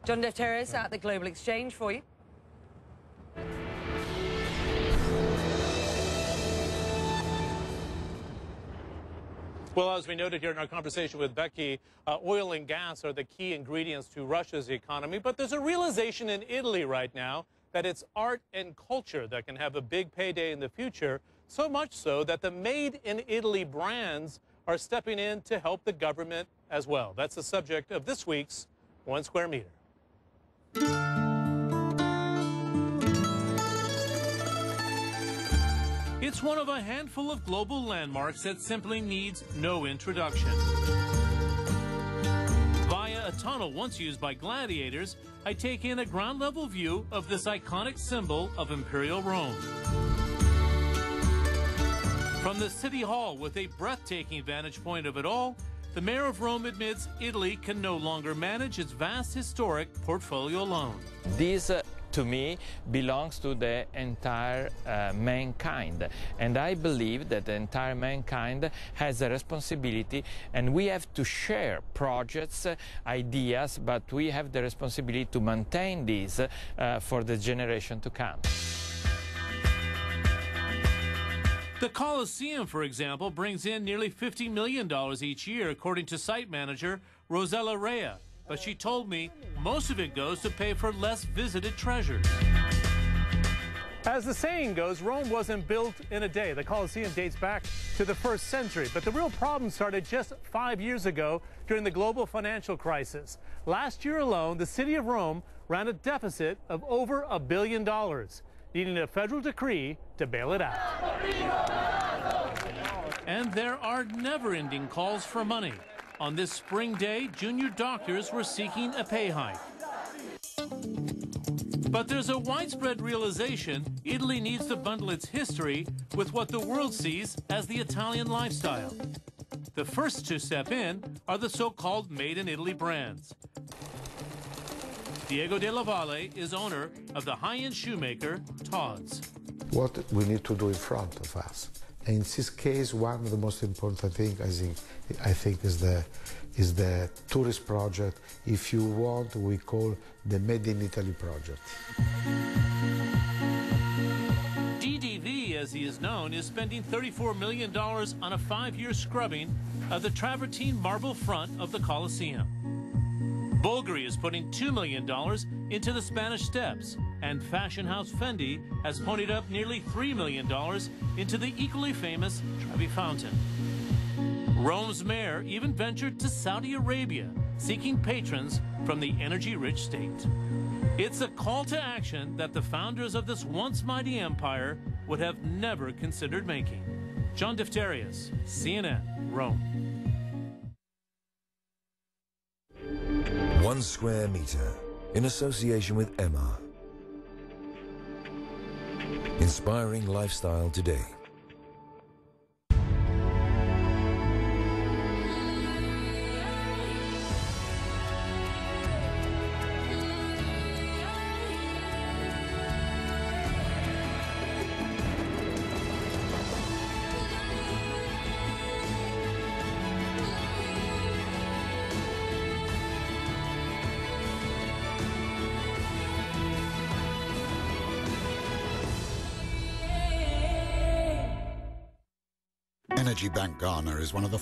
John Defterios at the Global Exchange for you. Well, as we noted here in our conversation with Becky, oil and gas are the key ingredients to Russia's economy. But there's a realization in Italy right now that it's art and culture that can have a big payday in the future, so much so that the Made in Italy brands are stepping in to help the government as well. That's the subject of this week's 1 Square Meter. It's one of a handful of global landmarks that simply needs no introduction. Via a tunnel once used by gladiators, I take in a ground-level view of this iconic symbol of Imperial Rome. From the City Hall, with a breathtaking vantage point of it all, the mayor of Rome admits Italy can no longer manage its vast historic portfolio alone. This to me belongs to the entire mankind, and I believe that the entire mankind has a responsibility, and we have to share projects, ideas, but we have the responsibility to maintain these for the generation to come. The Colosseum, for example, brings in nearly $50 million each year, according to site manager Rosella Rea. But she told me most of it goes to pay for less visited treasures. As the saying goes, Rome wasn't built in a day. The Colosseum dates back to the 1st century. But the real problem started just 5 years ago during the global financial crisis. Last year alone, the city of Rome ran a deficit of over $1 billion, needing a federal decree to bail it out. And there are never-ending calls for money. On this spring day, junior doctors were seeking a pay hike. But there's a widespread realization Italy needs to bundle its history with what the world sees as the Italian lifestyle. The first to step in are the so-called Made in Italy brands. Diego Della Valle is owner of the high-end shoemaker Todd's. What we need to do in front of us. And in this case, one of the most important things I think is the tourist project. If you want, we call the Made in Italy project. DDV, as he is known, is spending $34 million on a 5-year scrubbing of the travertine marble front of the Colosseum. Bulgari is putting $2 million into the Spanish Steps, and fashion house Fendi has ponied up nearly $3 million into the equally famous Trevi Fountain. Rome's mayor even ventured to Saudi Arabia, seeking patrons from the energy-rich state. It's a call to action that the founders of this once mighty empire would have never considered making. John Defterios, CNN, Rome. 1 Square Meter, in association with Emma. Inspiring lifestyle today. Energy Bank Ghana is one of the